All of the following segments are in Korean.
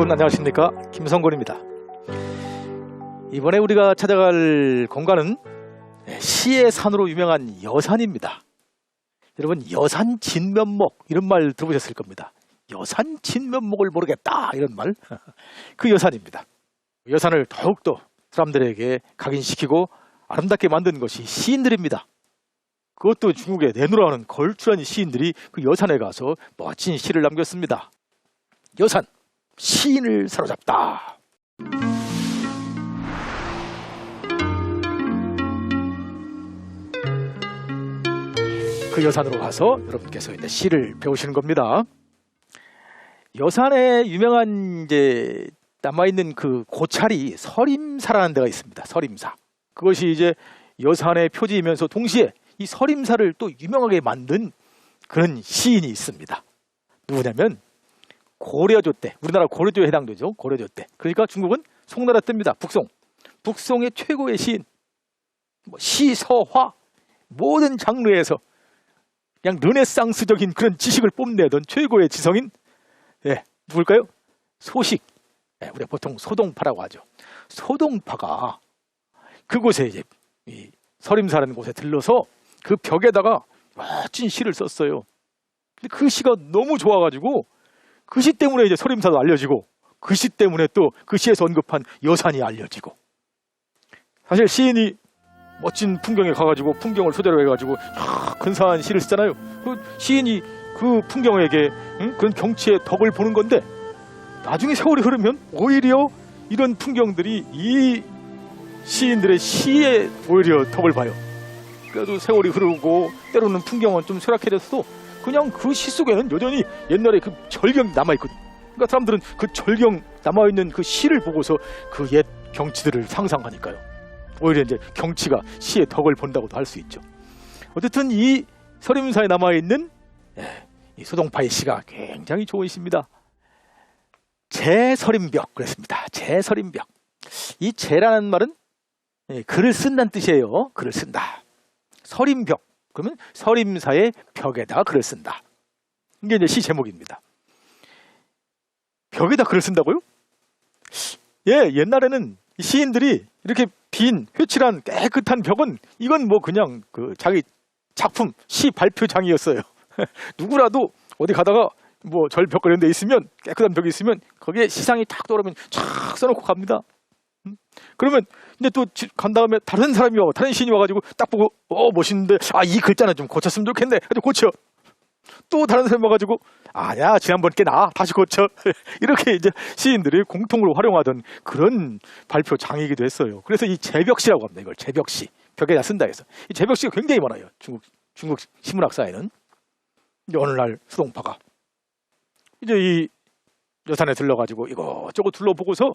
여러분 안녕하십니까, 김성곤입니다. 이번에 우리가 찾아갈 공간은 시의 산으로 유명한 여산입니다. 여러분, 여산 진면목 이런 말 들어보셨을 겁니다. 여산 진면목을 모르겠다 이런 말, 그 여산입니다. 여산을 더욱더 사람들에게 각인시키고 아름답게 만든 것이 시인들입니다. 그것도 중국의 내노라는 걸출한 시인들이 그 여산에 가서 멋진 시를 남겼습니다. 여산, 시인을 사로잡다. 그 여산으로 가서 여러분께서 이제 시를 배우시는 겁니다. 여산에 유명한 이제 남아있는 그 고찰이 서림사라는 데가 있습니다. 서림사. 그것이 이제 여산의 표지이면서 동시에 이 서림사를 또 유명하게 만든 그런 시인이 있습니다. 누구냐면 고려조 때, 우리나라 고려조에 해당되죠. 고려조 때. 그러니까 중국은 송나라 때입니다. 북송. 북송의 최고의 시인. 시, 서, 화 모든 장르에서 그냥 르네상스적인 그런 지식을 뽐내던 최고의 지성인, 누굴까요? 소식. 우리가 보통 소동파라고 하죠. 소동파가 그곳에 이제 이 서림사라는 곳에 들러서 그 벽에다가 멋진 시를 썼어요. 근데 그 시가 너무 좋아가지고 그 시 때문에 이제 서림사도 알려지고 그 시 때문에 또 그 시에서 언급한 여산이 알려지고, 사실 시인이 멋진 풍경에 가가지고 풍경을 소재로 해가지고 근사한 시를 쓰잖아요. 그 시인이 그 풍경에게 그런 경치의 덕을 보는 건데, 나중에 세월이 흐르면 오히려 이런 풍경들이 이 시인들의 시에 오히려 덕을 봐요. 그래도 세월이 흐르고 때로는 풍경은 좀 쇠락해졌어도 그냥 그 시 속에는 여전히 옛날에 그 절경이 남아있거든. 그러니까 사람들은 그 절경 남아있는 그 시를 보고서 그 옛 경치들을 상상하니까요. 오히려 이제 경치가 시의 덕을 본다고도 할 수 있죠. 어쨌든 이 서림사에 남아있는 이 소동파의 시가 굉장히 좋은 시입니다. 제서림벽 그랬습니다. 제서림벽. 이 제라는 말은 글을 쓴다는 뜻이에요. 글을 쓴다. 서림벽. 그러면 서림사의 벽에다가 글을 쓴다. 이게 이제 시 제목입니다. 벽에다 글을 쓴다고요? 옛날에는 시인들이 이렇게 빈 회칠한 깨끗한 벽은 이건 뭐 그냥 그 자기 작품 시 발표장이었어요. 누구라도 어디 가다가 뭐 절벽 이런 데 있으면, 깨끗한 벽이 있으면 거기에 시상이 탁 떠오르면 쫙 써놓고 갑니다. 그러면 이제 또 간 다음에 다른 사람이 와, 다른 시인이 와가지고 딱 보고 멋있는데 이 글자는 좀 고쳤으면 좋겠네. 그래도 고쳐. 또 다른 사람이 와가지고 아니야, 지난번 게 나아, 다시 고쳐. 이렇게 이제 시인들이 공통으로 활용하던 그런 발표 장이기도 했어요. 그래서 이 제벽시라고 합니다. 이걸 제벽시, 벽에다 쓴다 해서. 이 제벽시가 굉장히 많아요. 중국 신문학사에는. 이제 어느 날 수동파가 이제 이 여산에 들러가지고 이것저것 둘러보고서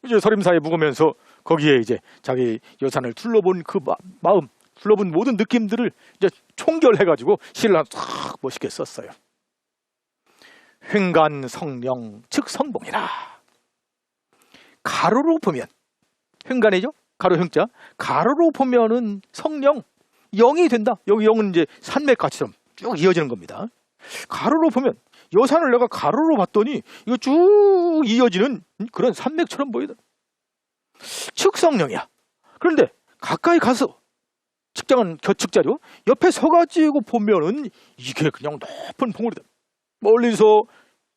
이제 서림사에 묵으면서 거기에 이제 자기 여산을 둘러본 그 마음, 둘러본 모든 느낌들을 이제 총결해가지고 시를 싹 멋있게 썼어요. 횡간 성령 즉 성봉이라. 가로로 보면 횡간이죠. 가로 형자. 가로로 보면은 성령, 영이 된다. 여기 영은 이제 산맥가처럼 쭉 이어지는 겁니다. 가로로 보면, 여산을 내가 가로로 봤더니 이거 쭉 이어지는 그런 산맥처럼 보이다. 측성령이야. 그런데 가까이 가서, 측장은 겨측자죠. 옆에 서가지고 보면은 이게 그냥 높은 봉우리다. 멀리서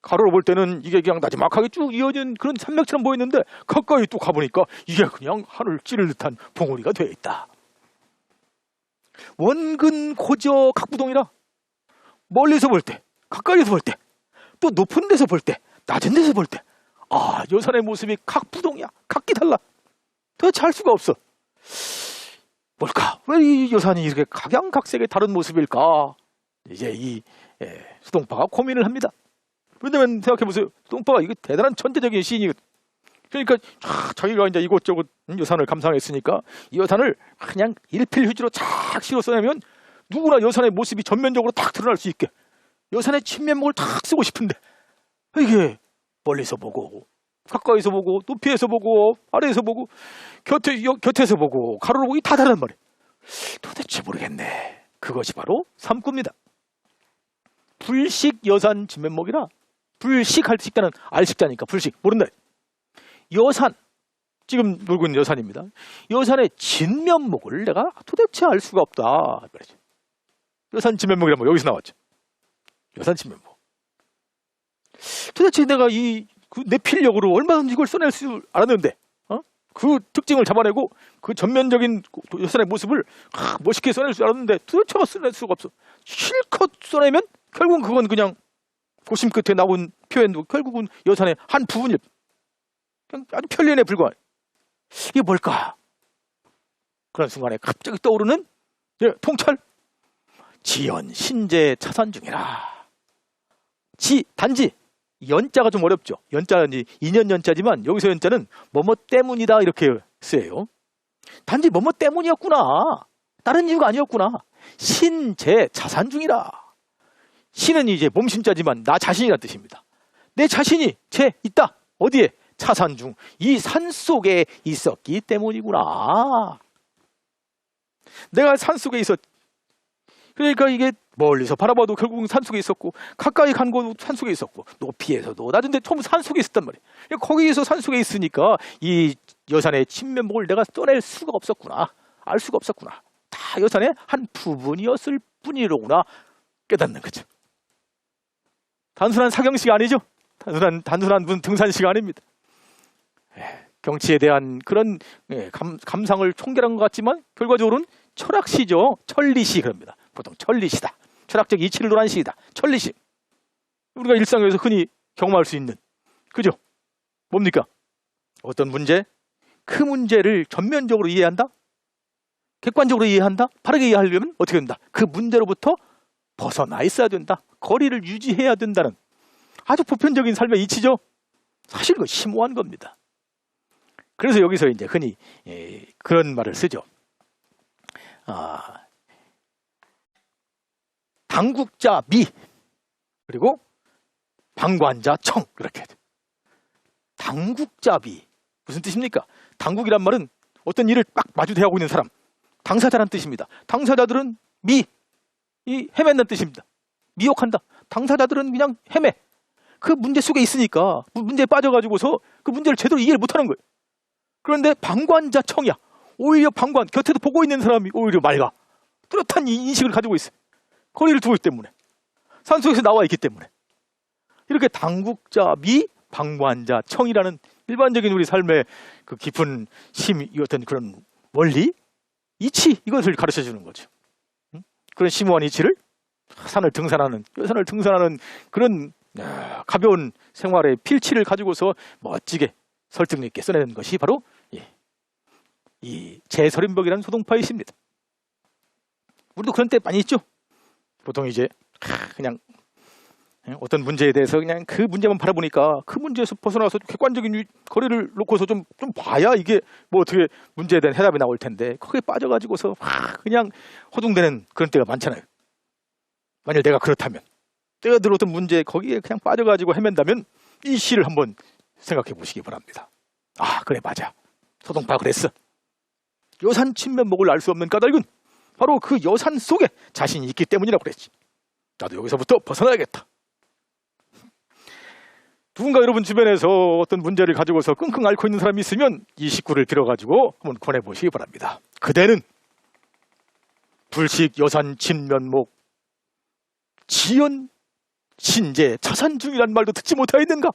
가로로 볼 때는 이게 그냥 나지막하게 쭉 이어진 그런 산맥처럼 보이는데, 가까이 또 가보니까 이게 그냥 하늘 찌를 듯한 봉우리가 되어 있다. 원근 고저 각부동이라. 멀리서 볼 때, 가까이서 볼 때, 또 높은 데서 볼 때, 낮은 데서 볼 때, 여산의 모습이 각부동이야. 각기 달라. 도대체 알 수가 없어. 뭘까? 왜 이 여산이 이렇게 각양각색의 다른 모습일까? 이제 이 수동파가 고민을 합니다. 왜냐면 생각해보세요. 수동파가 이거 대단한 천재적인 시인이거든. 그러니까 자기가 이제 이곳저곳 여산을 감상했으니까 이 여산을 그냥 일필휘지로 착 실어 써내면 누구나 여산의 모습이 전면적으로 딱 드러날 수 있게 여산의 진면목을 탁 쓰고 싶은데, 이게 멀리서 보고 가까이서 보고 높이에서 보고 아래에서 보고 곁에서 보고 가로로 보기 다 다르단 말이에요. 도대체 모르겠네. 그것이 바로 삼구입니다. 불식 여산 진면목이라. 불식할 식자는 알식자니까 불식 모른다. 여산, 지금 놀고 있는 여산입니다. 여산의 진면목을 내가 도대체 알 수가 없다. 말이죠. 여산 진면목이란 뭐 여기서 나왔죠. 여산 진면목. 도대체 내가 그 내필력으로 얼마든지 이걸 써낼 수 알았는데, 그 특징을 잡아내고 그 전면적인 여산의 모습을 멋있게 써낼 수 알았는데 도대체 써낼 수가 없어. 실컷 써내면 결국은 그건 그냥 고심 끝에 나온 표현도 결국은 여산의 한 부분일, 그냥 아주 편리에 불과해. 이게 뭘까? 그런 순간에 갑자기 떠오르는 통찰. 지연 신재 차산 중이라. 단지 연자가 좀 어렵죠. 연자는 2년 연자지만 여기서 연자는 뭐뭐 때문이다 이렇게 쓰여요. 단지 뭐뭐 때문이었구나. 다른 이유가 아니었구나. 신재 차산 중이라. 신은 이제 몸신자지만 나 자신이라는 뜻입니다. 내 자신이 있다. 어디에? 차산 중. 이 산 속에 있었기 때문이구나. 내가 산 속에 그러니까 이게 멀리서 바라봐도 결국은 산 속에 있었고, 가까이 간 곳도 산 속에 있었고, 높이에서도 낮은데 전부 산 속에 있었단 말이에요. 거기에서 산 속에 있으니까 이 여산의 진면목을 내가 써낼 수가 없었구나. 알 수가 없었구나. 다 여산의 한 부분이었을 뿐이로구나 깨닫는 거죠. 단순한 사경식 아니죠. 단순한 무슨 등산식 아닙니다. 경치에 대한 그런 감상을 총결한 것 같지만 결과적으로는 철학시죠. 천리시 그럽니다. 보통 천리시다. 철학적 이치를 논한 시이다. 천리시. 우리가 일상에서 흔히 경험할 수 있는, 그죠? 뭡니까? 어떤 문제? 그 문제를 전면적으로 이해한다? 객관적으로 이해한다? 바르게 이해하려면 어떻게 된다? 그 문제로부터 벗어나 있어야 된다. 거리를 유지해야 된다는 아주 보편적인 삶의 이치죠. 사실 그 심오한 겁니다. 그래서 여기서 이제 흔히 그런 말을 쓰죠. 당국자 미, 그리고 방관자 청, 이렇게. 당국자 미 무슨 뜻입니까? 당국이란 말은 어떤 일을 딱 마주대하고 있는 사람, 당사자란 뜻입니다. 당사자들은 헤맨다는 뜻입니다. 미혹한다. 당사자들은 그냥 헤매. 그 문제 속에 있으니까 문제에 빠져가지고서 그 문제를 제대로 이해를 못하는 거예요. 그런데 방관자 청이야. 오히려 방관, 곁에도 보고 있는 사람이 오히려 맑아. 뚜렷한 인식을 가지고 있어. 거리를 두고 있기 때문에. 산속에서 나와 있기 때문에. 이렇게 당국자 미, 방관자 청이라는 일반적인 우리 삶의 그 깊은 어떤 그런 원리, 이치, 이것을 가르쳐 주는 거죠. 그런 심오한 이치를 여산을 등산하는 그런 가벼운 생활의 필치를 가지고서 멋지게 설득력 있게 써내는 것이 바로 이 제서림벽이라는 소동파의 시입니다. 우리도 그런 때 많이 있죠. 보통 이제 그냥 어떤 문제에 대해서 그냥 그 문제만 바라보니까 그 문제에서 벗어나서 객관적인 거리를 놓고서 좀 봐야 이게 뭐 어떻게 문제에 대한 해답이 나올 텐데 거기에 빠져가지고서 그냥 허둥대는 그런 때가 많잖아요. 만약 내가 그렇다면, 내가 들었던 문제에 거기에 그냥 빠져가지고 헤맨다면 이 시를 한번 생각해 보시기 바랍니다. 그래, 맞아. 소동파 그랬어. 여산 친면목을 알 수 없는 까닭은 바로 그 여산 속에 자신이 있기 때문이라고 그랬지. 나도 여기서부터 벗어나야겠다. 누군가 여러분 주변에서 어떤 문제를 가지고서 끙끙 앓고 있는 사람이 있으면 이 식구를 빌어가지고 한번 권해보시기 바랍니다. 그대는 불식 여산 친면목 지연 신재 차산 중이란 말도 듣지 못하였는가?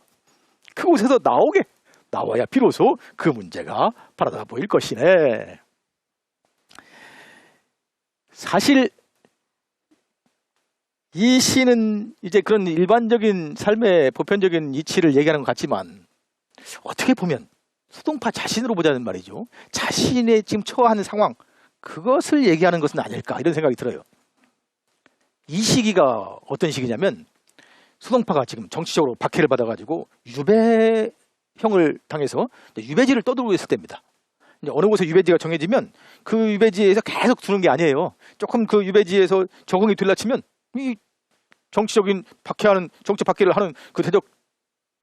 그곳에서 나와야 비로소 그 문제가 바라다 보일 것이네. 사실 이 시는 이제 그런 일반적인 삶의 보편적인 이치를 얘기하는 것 같지만 어떻게 보면 소동파 자신으로 보자는 말이죠. 자신의 지금 처한 상황, 그것을 얘기하는 것은 아닐까 이런 생각이 들어요. 이 시기가 어떤 시기냐면 소동파가 지금 정치적으로 박해를 받아가지고 유배형을 당해서 유배지를 떠들고 있을 때입니다. 이제 어느 곳에 유배지가 정해지면 그 유배지에서 계속 두는 게 아니에요. 조금 그 유배지에서 적응이 들라치면 이 정치적인 정치 박해를 하는 그 대적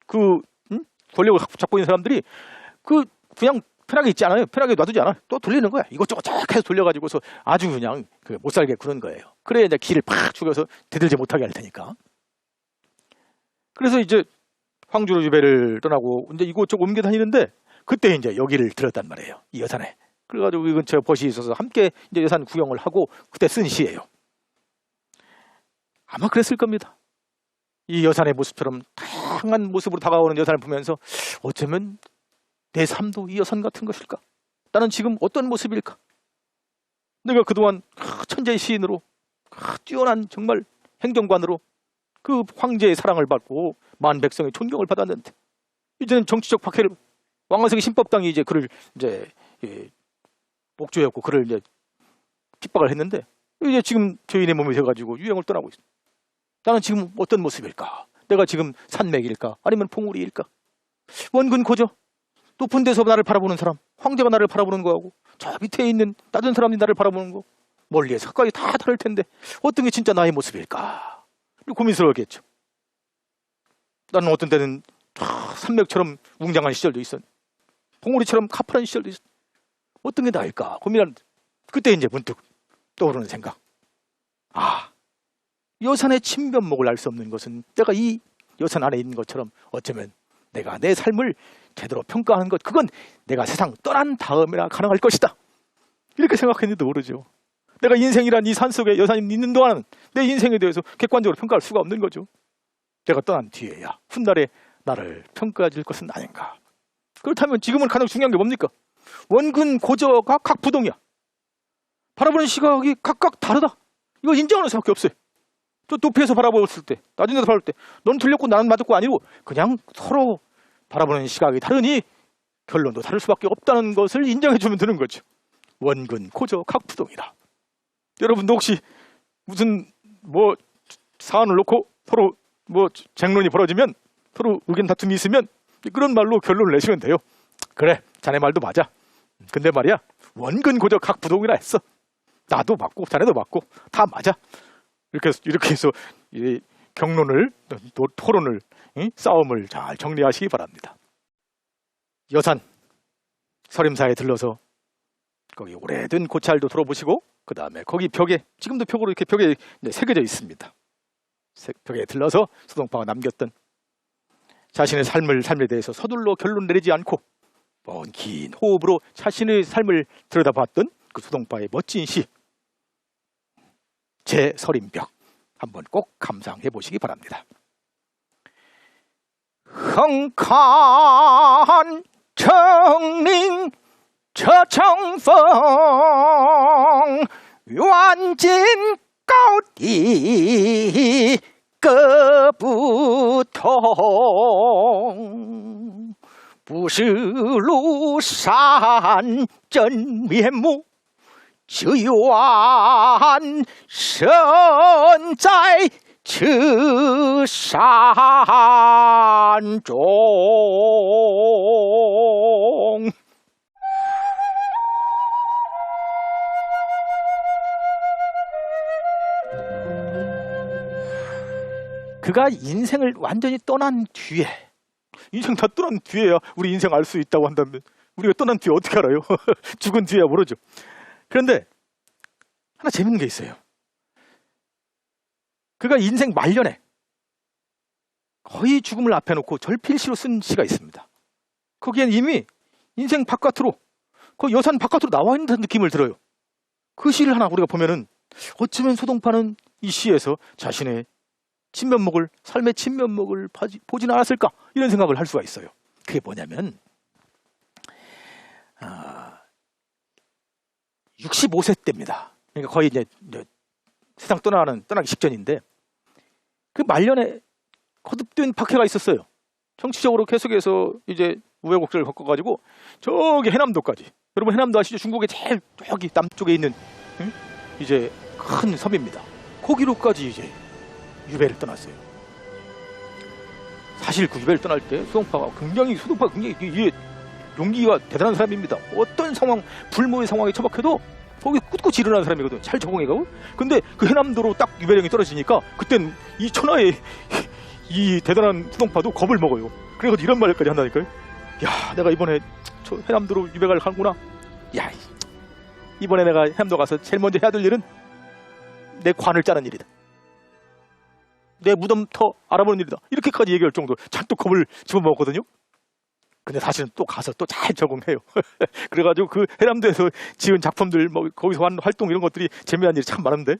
권력을 잡고 있는 사람들이 그냥 편하게 있지 않아요. 편하게 놔두지 않아요. 또 돌리는 거야. 이것저것 쫙 해서 돌려가지고서 아주 그냥 못 살게 그런 거예요. 그래야 이제 길을 팍 죽여서 대들지 못하게 할 테니까. 그래서 이제 황주로 유배를 떠나고 이제 이곳저곳 옮겨 다니는데 그때 이제 여기를 들었단 말이에요. 이 여산에. 그래가지고 이 근처에 벗이 있어서 함께 이제 여산 구경을 하고 그때 쓴 시예요. 아마 그랬을 겁니다. 이 여산의 모습처럼 다양한 모습으로 다가오는 여산을 보면서 어쩌면 내 삶도 이 여산 같은 것일까? 나는 지금 어떤 모습일까? 내가 그동안 천재 시인으로 뛰어난 정말 행정관으로 그 황제의 사랑을 받고 만 백성의 존경을 받았는데 이제는 정치적 박해를 왕한석의 신법당이 이제 그를 이제 목조였고 그를 이제 핍박을 했는데 이제 지금 죄인의 몸이 돼가지고 유행을 떠나고 있어. 나는 지금 어떤 모습일까? 내가 지금 산맥일까? 아니면 봉우리일까? 원근 고저 높은 데서 나를 바라보는 사람, 황제가 나를 바라보는 거하고 저 밑에 있는 낮은 사람이 나를 바라보는 거 멀리에서 가까이 다 다를 텐데 어떤 게 진짜 나의 모습일까? 고민스러웠겠죠. 나는 어떤 때는 산맥처럼 웅장한 시절도 있었, 봉우리처럼 가파른 시절도 있었. 어떤 게 나을까 고민하는데 그때 이제 문득 떠오르는 생각. 아, 여산의 친면목을 알 수 없는 것은 내가 이 여산 안에 있는 것처럼 어쩌면 내가 내 삶을 제대로 평가하는 것, 그건 내가 세상 떠난 다음이나 가능할 것이다. 이렇게 생각했는데도 모르죠. 내가 인생이란 이 산속에 여산이 있는 동안은 내 인생에 대해서 객관적으로 평가할 수가 없는 거죠. 내가 떠난 뒤에야 훗날에 나를 평가해 줄 것은 아닌가. 그렇다면 지금은 가장 중요한 게 뭡니까? 원근 고저가 각부동이야. 바라보는 시각이 각각 다르다. 이거 인정하는 수밖에 없어요. 저 높이에서 바라보았을 때, 낮은 데서 바라볼 때 넌 틀렸고 나는 맞았고 아니고 그냥 서로 바라보는 시각이 다르니 결론도 다를 수밖에 없다는 것을 인정해 주면 되는 거죠. 원근 고저 각부동이다. 여러분도 혹시 무슨 뭐 사안을 놓고 서로 뭐 쟁론이 벌어지면 서로 의견 다툼이 있으면 그런 말로 결론을 내시면 돼요. 그래, 자네 말도 맞아. 근데 말이야, 원근 고저 각부동이라 했어. 나도 맞고 자네도 맞고 다 맞아. 이렇게 해서 이 경론을, 토론을, 싸움을 잘 정리하시기 바랍니다. 여산 서림사에 들러서 거기 오래된 고찰도 돌아보시고 그 다음에 거기 벽에, 지금도 벽으로 이렇게 벽에 새겨져 있습니다. 벽에 들러서 소동파가 남겼던 자신의 삶에 대해서 서둘러 결론 내리지 않고 먼 긴 호흡으로 자신의 삶을 들여다봤던 그 소동파의 멋진 시 제서림벽 한번 꼭 감상해 보시기 바랍니다. 헝칸 청링 저청펑 완진高地 各不同，不是庐山真面目，只缘身在此山中。 그가 인생을 완전히 떠난 뒤에, 인생 다 떠난 뒤에야 우리 인생 알 수 있다고 한다면 우리가 떠난 뒤에 어떻게 알아요? 죽은 뒤에야 모르죠. 그런데 하나 재밌는 게 있어요. 그가 인생 말년에 거의 죽음을 앞에 놓고 절필시로 쓴 시가 있습니다. 거기엔 이미 인생 바깥으로, 그 여산 바깥으로 나와 있는 느낌을 들어요. 그 시를 하나 우리가 보면은 어쩌면 소동파는 이 시에서 자신의 친면목을, 삶의 친면목을 보진 않았을까, 이런 생각을 할 수가 있어요. 그게 뭐냐면 65세 때입니다. 그러니까 거의 이제 세상 떠나기 직전인데 그 말년에 거듭된 박해가 있었어요. 정치적으로 계속해서 이제 우여곡절을 겪어가지고 저기 해남도까지, 여러분 해남도 아시죠? 중국의 제일 저기 남쪽에 있는 이제 큰 섬입니다. 거기로까지 이제 유배를 떠났어요. 사실 그 유배를 떠날 때 소동파가 굉장히 용기가 대단한 사람입니다. 어떤 상황, 불모의 상황에 처박혀도 거기 꿋꿋이 일어나는 사람이거든. 잘 적응해가고. 근데 그 해남도로 딱 유배령이 떨어지니까 그땐 이 천하의 이 대단한 소동파도 겁을 먹어요. 그래가지고 이런 말까지 한다니까요. 야, 내가 이번에 저 해남도로 유배를 가는구나. 야, 이번에 내가 해남도 가서 제일 먼저 해야 될 일은 내 관을 짜는 일이다. 내 무덤터 알아보는 일이다. 이렇게까지 얘기할 정도로 잔뜩 겁을 집어먹었거든요. 근데 사실은 또 가서 또 잘 적응해요. 그래가지고 그 해남도에서 지은 작품들 뭐 거기서 한 활동 이런 것들이 재미난 일이 참 많은데.